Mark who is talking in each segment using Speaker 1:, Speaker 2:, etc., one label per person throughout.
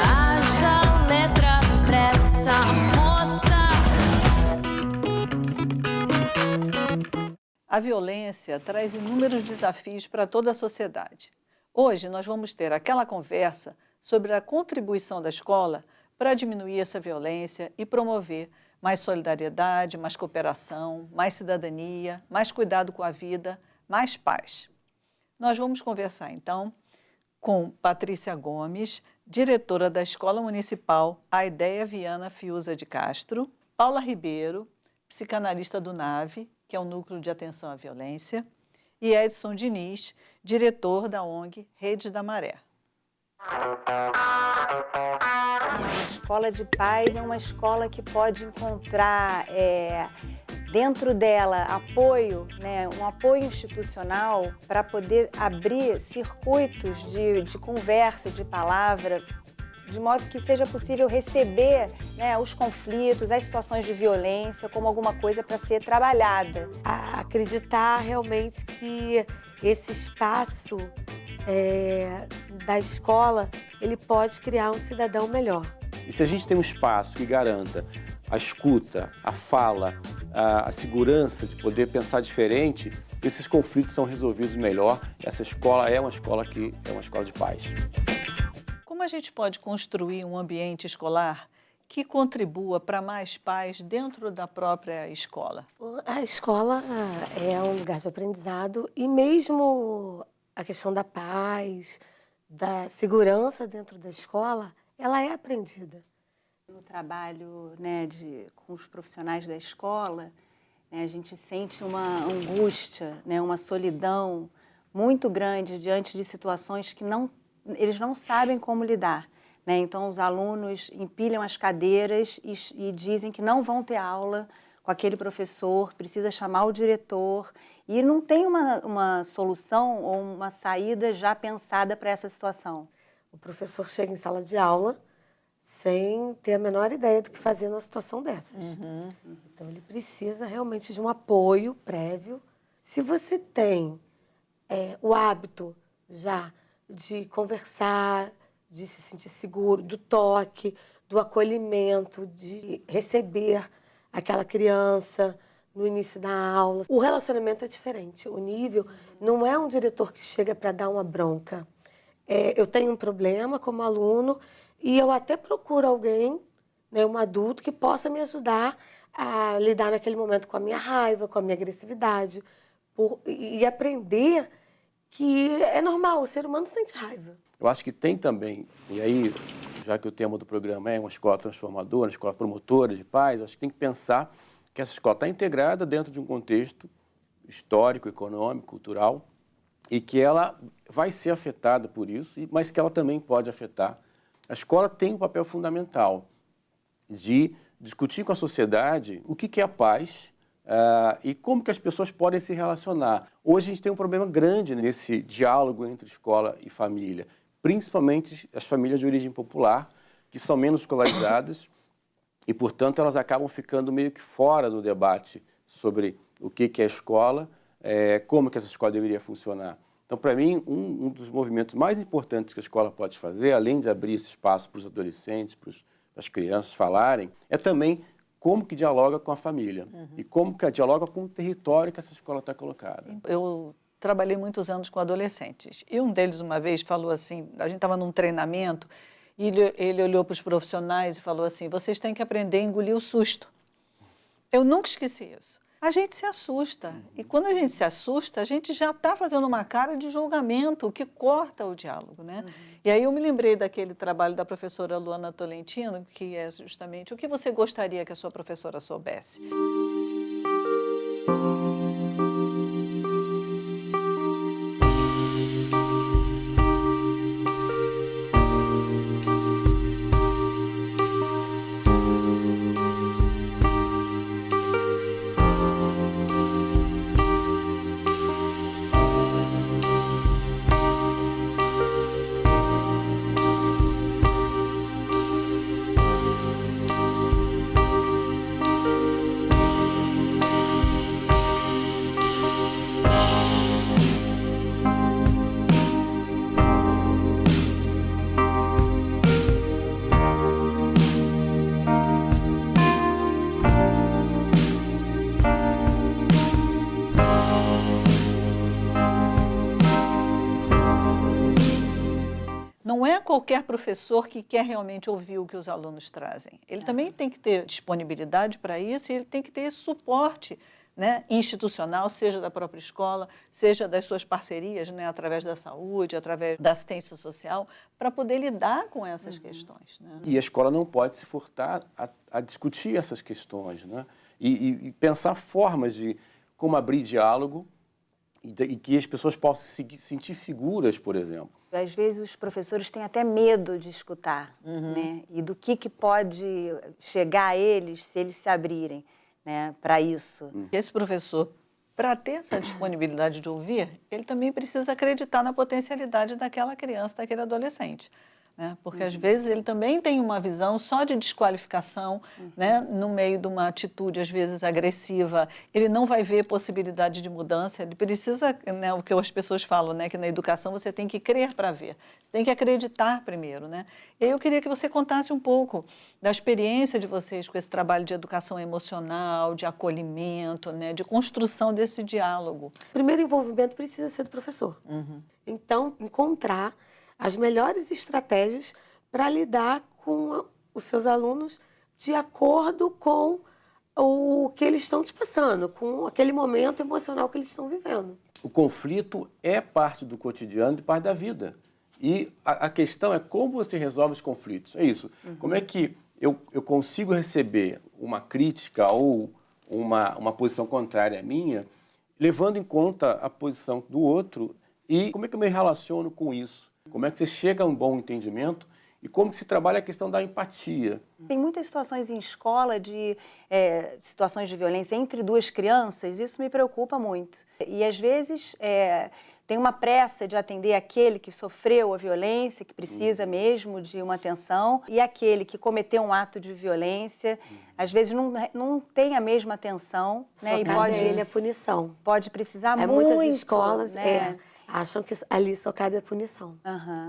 Speaker 1: Haja letra pra essa moça.
Speaker 2: A violência traz inúmeros desafios para toda a sociedade. Hoje nós vamos ter aquela conversa sobre a contribuição da escola para diminuir essa violência e promover mais solidariedade, mais cooperação, mais cidadania, mais cuidado com a vida, mais paz. Nós vamos conversar então com Patrícia Gomes, diretora da Escola Municipal Aidéia Viana Fiuza de Castro, Paula Ribeiro, psicanalista do NAVE, que é o Núcleo de Atenção à Violência, e Edson Diniz, diretor da ONG Rede da Maré.
Speaker 3: A escola de paz é uma escola que pode encontrar dentro dela apoio, né, um apoio institucional para poder abrir circuitos de conversa, de palavra, de modo que seja possível receber, né, os conflitos, as situações de violência como alguma coisa para ser trabalhada.
Speaker 4: Acreditar realmente que esse espaço da escola, ele pode criar um cidadão melhor.
Speaker 5: E se a gente tem um espaço que garanta a escuta, a fala, a segurança de poder pensar diferente, esses conflitos são resolvidos melhor. Essa escola é uma escola de paz.
Speaker 2: Como a gente pode construir um ambiente escolar que contribua para mais paz dentro da própria escola?
Speaker 4: A escola é um lugar de aprendizado e mesmo a questão da paz, da segurança dentro da escola, ela é aprendida.
Speaker 3: No trabalho, né, com os profissionais da escola, né, a gente sente uma angústia, né, uma solidão muito grande diante de situações que eles não sabem como lidar, né? Então, os alunos empilham as cadeiras e dizem que não vão ter aula com aquele professor, precisa chamar o diretor, e não tem uma solução ou uma saída já pensada para essa situação.
Speaker 4: O professor chega em sala de aula sem ter a menor ideia do que fazer numa situação dessas. Então, ele precisa realmente de um apoio prévio. Se você tem o hábito já de conversar, de se sentir seguro, do toque, do acolhimento, de receber aquela criança no início da aula. O relacionamento é diferente. O nível não é um diretor que chega para dar uma bronca. Eu tenho um problema como aluno e eu até procuro alguém, né, um adulto, que possa me ajudar a lidar naquele momento com a minha raiva, com a minha agressividade, e aprender que é normal, o ser humano sente raiva.
Speaker 5: Eu acho que tem também, e aí, já que o tema do programa é uma escola transformadora, uma escola promotora de paz, acho que tem que pensar que essa escola está integrada dentro de um contexto histórico, econômico, cultural, e que ela vai ser afetada por isso, mas que ela também pode afetar. A escola tem um papel fundamental de discutir com a sociedade o que é a paz, e como que as pessoas podem se relacionar. Hoje a gente tem um problema grande nesse diálogo entre escola e família, principalmente as famílias de origem popular, que são menos escolarizadas e, portanto, elas acabam ficando meio que fora do debate sobre o que é a escola, como que essa escola deveria funcionar. Então, para mim, um dos movimentos mais importantes que a escola pode fazer, além de abrir esse espaço para os adolescentes, para as crianças falarem, é também como que dialoga com a família e como que dialoga com o território que essa escola está colocada.
Speaker 2: Eu trabalhei muitos anos com adolescentes e um deles uma vez falou assim, a gente estava num treinamento e ele olhou para os profissionais e falou assim, vocês têm que aprender a engolir o susto. Eu nunca esqueci isso. A gente se assusta e quando a gente se assusta, a gente já está fazendo uma cara de julgamento, o que corta o diálogo, né? E aí eu me lembrei daquele trabalho da professora Luana Tolentino, que é justamente o que você gostaria que a sua professora soubesse. não é qualquer professor que quer realmente ouvir o que os alunos trazem. Ele também tem que ter disponibilidade para isso e ele tem que ter esse suporte, né, institucional, seja da própria escola, seja das suas parcerias, né, através da saúde, através da assistência social, para poder lidar com essas questões. Né?
Speaker 5: E a escola não pode se furtar a discutir essas questões, né? E pensar formas de como abrir diálogo e que as pessoas possam se sentir seguras, por exemplo.
Speaker 3: Às vezes os professores têm até medo de escutar, né? E do que pode chegar a eles se eles se abrirem, né, para isso.
Speaker 2: Esse professor, para ter essa disponibilidade de ouvir, ele também precisa acreditar na potencialidade daquela criança, daquele adolescente. Né? Porque, às vezes, ele também tem uma visão só de desqualificação, né? No meio de uma atitude, às vezes, agressiva. Ele não vai ver possibilidade de mudança, ele precisa, né, o que as pessoas falam, né, que na educação você tem que crer para ver, você tem que acreditar primeiro. Né? E eu queria que você contasse um pouco da experiência de vocês com esse trabalho de educação emocional, de acolhimento, né, de construção desse diálogo.
Speaker 4: O primeiro envolvimento precisa ser do professor. Então, encontrar as melhores estratégias para lidar com os seus alunos de acordo com o que eles estão te passando, com aquele momento emocional que eles estão vivendo.
Speaker 5: O conflito é parte do cotidiano e parte da vida. E a questão é como você resolve os conflitos. É isso. Como é que eu consigo receber uma crítica ou uma posição contrária à minha, levando em conta a posição do outro, e como é que eu me relaciono com isso? Como é que você chega a um bom entendimento e como que se trabalha a questão da empatia?
Speaker 3: Tem muitas situações em escola de situações de violência entre duas crianças, isso me preocupa muito. E às vezes tem uma pressa de atender aquele que sofreu a violência, que precisa mesmo de uma atenção, e aquele que cometeu um ato de violência, às vezes não tem a mesma atenção, né? E
Speaker 4: Cabe a ele a punição.
Speaker 3: pode precisar muito.
Speaker 4: Muitas escolas
Speaker 3: né?
Speaker 4: acham que ali só cabe a punição.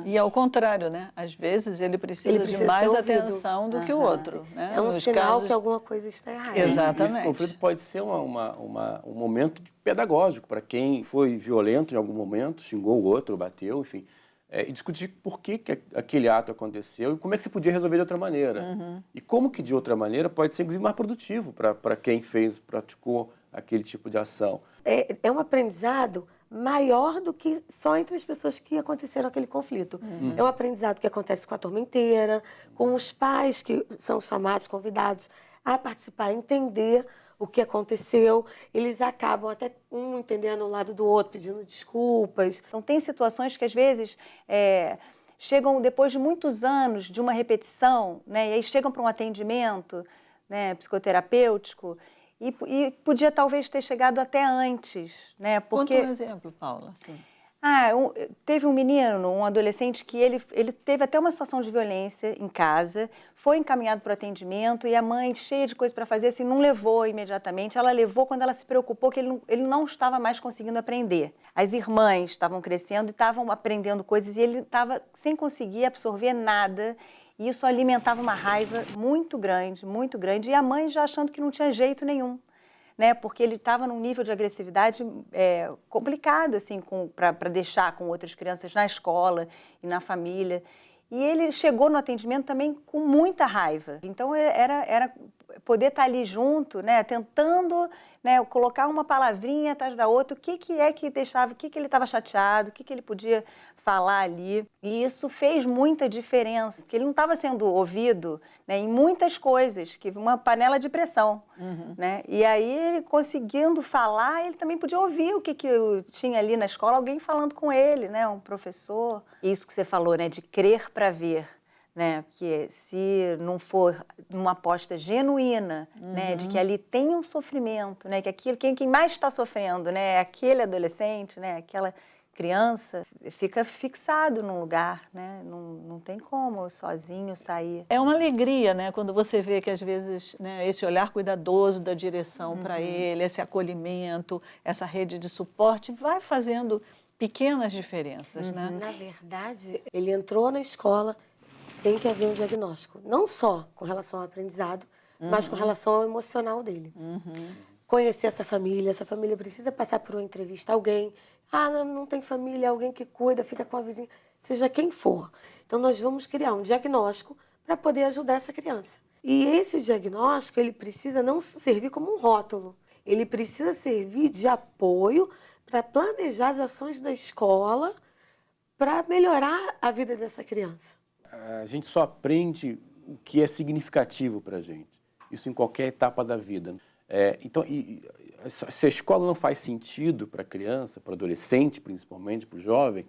Speaker 2: E ao contrário, né? Às vezes ele precisa de mais
Speaker 4: ser ouvido.
Speaker 2: atenção do que o outro. Né?
Speaker 4: É um
Speaker 2: Nos
Speaker 4: sinal
Speaker 2: casos...
Speaker 4: que alguma coisa está errada.
Speaker 2: Exatamente.
Speaker 5: Esse conflito pode ser um momento pedagógico para quem foi violento em algum momento, xingou o outro, bateu, enfim. E discutir por que aquele ato aconteceu e como é que se podia resolver de outra maneira. E como que de outra maneira pode ser, inclusive, mais produtivo para quem praticou aquele tipo de ação.
Speaker 4: É um aprendizado maior do que só entre as pessoas que aconteceram aquele conflito. É um aprendizado que acontece com a turma inteira, com os pais que são chamados, convidados a participar, a entender o que aconteceu. Eles acabam até um entendendo o lado do outro, pedindo desculpas.
Speaker 3: Então, tem situações que, às vezes, chegam depois de muitos anos de uma repetição, né? E aí chegam para um atendimento, né, psicoterapêutico, e podia talvez ter chegado até antes, né? Porque
Speaker 2: Conta um exemplo, Paula. Assim.
Speaker 3: Teve um menino, um adolescente, que ele teve até uma situação de violência em casa, foi encaminhado para o atendimento e a mãe, cheia de coisa para fazer, assim, não levou imediatamente. Ela levou quando ela se preocupou que ele não estava mais conseguindo aprender. As irmãs estavam crescendo e estavam aprendendo coisas e ele estava sem conseguir absorver nada. E isso alimentava uma raiva muito grande, e a mãe já achando que não tinha jeito nenhum, né? Porque ele estava num nível de agressividade complicado, assim, para deixar com outras crianças na escola e na família. E ele chegou no atendimento também com muita raiva. Então, era poder estar ali junto, né, tentando, né, colocar uma palavrinha atrás da outra, o que é que deixava, o que ele estava chateado, o que ele podia falar ali. E isso fez muita diferença, porque ele não estava sendo ouvido, né, em muitas coisas, que uma panela de pressão. Né? E aí, ele conseguindo falar, ele também podia ouvir o que tinha ali na escola, alguém falando com ele, né, um professor. Isso que você falou, né, de crer para ver. Né? Porque se não for uma aposta genuína, né, de que ali tem um sofrimento, né, que quem mais está sofrendo, né, é aquele adolescente, né, aquela criança, fica fixado num lugar, né, não tem como sozinho sair.
Speaker 2: É uma alegria, né, quando você vê que às vezes, né, esse olhar cuidadoso da direção para ele, esse acolhimento, essa rede de suporte vai fazendo pequenas diferenças, né?
Speaker 4: Na verdade, ele entrou na escola, tem que haver um diagnóstico, não só com relação ao aprendizado, mas com relação ao emocional dele. Conhecer essa família precisa passar por uma entrevista, alguém, não tem família, alguém que cuida, fica com a vizinha. seja quem for. Então, nós vamos criar um diagnóstico para poder ajudar essa criança. E esse diagnóstico, ele precisa não servir como um rótulo. Ele precisa servir de apoio para planejar as ações da escola para melhorar a vida dessa criança.
Speaker 5: A gente só aprende o que é significativo para a gente. Isso em qualquer etapa da vida. Então, se a escola não faz sentido para a criança, para o adolescente principalmente, para o jovem,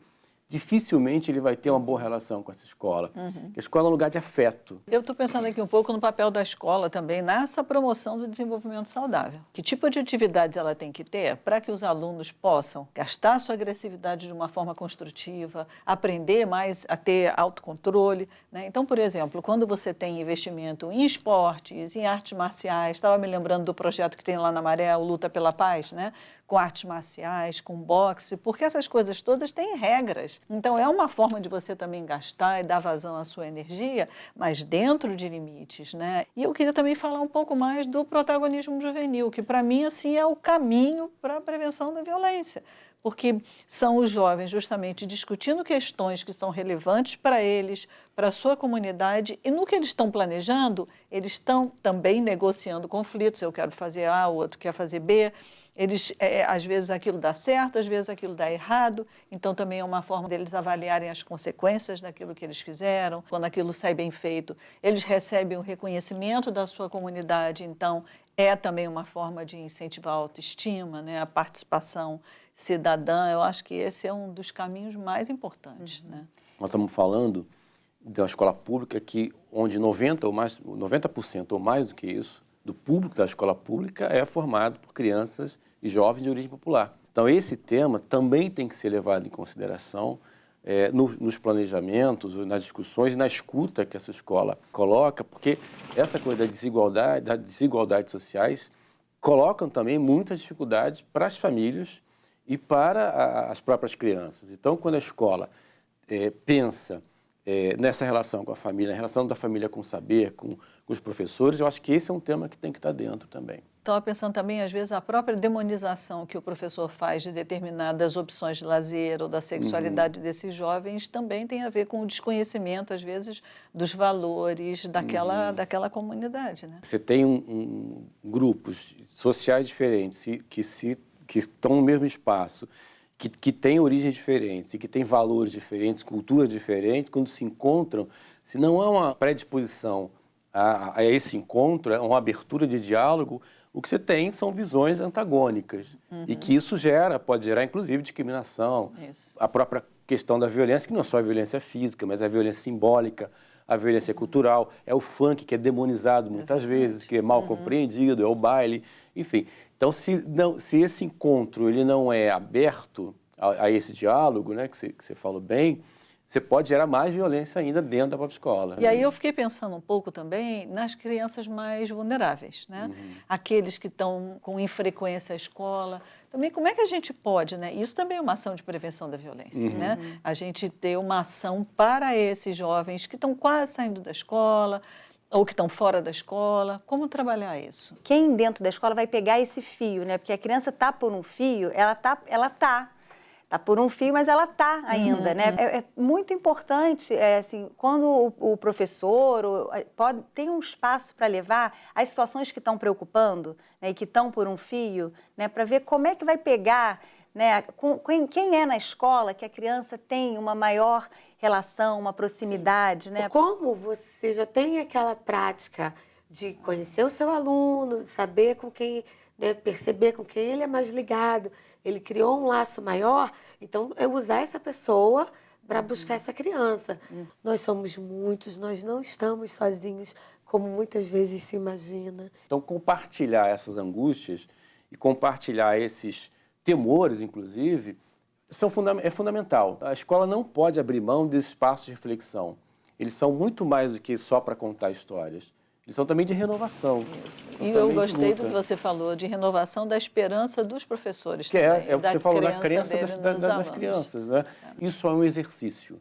Speaker 5: dificilmente ele vai ter uma boa relação com essa escola. Porque a escola é um lugar de afeto.
Speaker 2: Eu estou pensando aqui um pouco no papel da escola também nessa promoção do desenvolvimento saudável. Que tipo de atividades ela tem que ter para que os alunos possam gastar sua agressividade de uma forma construtiva, aprender mais a ter autocontrole, né? Então, por exemplo, quando você tem investimento em esportes, em artes marciais, estava me lembrando do projeto que tem lá na Maré, o Luta pela Paz, né? Com artes marciais, com boxe, porque essas coisas todas têm regras. Então, é uma forma de você também gastar e dar vazão à sua energia, mas dentro de limites, né? E eu queria também falar um pouco mais do protagonismo juvenil, que para mim, assim, é o caminho para a prevenção da violência. Porque são os jovens justamente discutindo questões que são relevantes para eles, para a sua comunidade, e no que eles estão planejando, eles estão também negociando conflitos. Eu quero fazer A, o outro quer fazer B. Eles, às vezes aquilo dá certo, às vezes aquilo dá errado, então também é uma forma deles avaliarem as consequências daquilo que eles fizeram. Quando aquilo sai bem feito, eles recebem o reconhecimento da sua comunidade, então é também uma forma de incentivar a autoestima, né? A participação cidadã. Eu acho que esse é um dos caminhos mais importantes, né?
Speaker 5: Nós estamos falando de uma escola pública onde 90% ou mais do que isso, do público da escola pública é formado por crianças e jovens de origem popular. Então, esse tema também tem que ser levado em consideração nos planejamentos, nas discussões e na escuta que essa escola coloca, porque essa coisa das desigualdades sociais colocam também muitas dificuldades para as famílias e para as próprias crianças. Então, quando a escola pensa nessa relação com a família, a relação da família com o saber, com os professores, eu acho que esse é um tema que tem que estar dentro também.
Speaker 2: Estava pensando também, às vezes, a própria demonização que o professor faz de determinadas opções de lazer ou da sexualidade desses jovens também tem a ver com o desconhecimento, às vezes, dos valores daquela comunidade, né?
Speaker 5: Você tem grupos sociais diferentes que estão no mesmo espaço, que têm origens diferentes e que têm valores diferentes, culturas diferentes, quando se encontram, se não há uma predisposição a esse encontro, uma abertura de diálogo, o que você tem são visões antagônicas e que isso pode gerar, inclusive, discriminação. Isso. A própria questão da violência, que não é só a violência física, mas a violência simbólica, a violência cultural, é o funk que é demonizado muitas vezes, que é mal compreendido, é o baile, enfim. Então, se esse encontro ele não é aberto a esse diálogo, né, que você falou bem, você pode gerar mais violência ainda dentro da própria escola.
Speaker 2: E aí eu fiquei pensando um pouco também nas crianças mais vulneráveis, né? Aqueles que estão com infrequência à escola. Também como é que a gente pode, né? Isso também é uma ação de prevenção da violência, né? A gente ter uma ação para esses jovens que estão quase saindo da escola ou que estão fora da escola. Como trabalhar isso?
Speaker 3: Quem dentro da escola vai pegar esse fio, né? Porque a criança está por um fio, ela tá por um fio, mas ela está ainda, né? É muito importante, assim, quando o professor tem um espaço para levar as situações que estão preocupando, né, e que estão por um fio, né, para ver como é que vai pegar, né, quem é na escola que a criança tem uma maior relação, uma proximidade, né?
Speaker 4: Como você já tem aquela prática de conhecer o seu aluno, saber com quem, né, perceber com quem ele é mais ligado, ele criou um laço maior, então é usar essa pessoa para buscar essa criança. Nós somos muitos, nós não estamos sozinhos, como muitas vezes se imagina.
Speaker 5: Então, compartilhar essas angústias e compartilhar esses temores, inclusive, é fundamental. A escola não pode abrir mão desse espaço de reflexão. Eles são muito mais do que só para contar histórias. Eles são também de renovação.
Speaker 2: Isso. E eu gostei do que você falou, de renovação da esperança dos professores
Speaker 5: que
Speaker 2: também.
Speaker 5: É o que você falou da crença
Speaker 2: das
Speaker 5: das crianças, né? Isso é um exercício.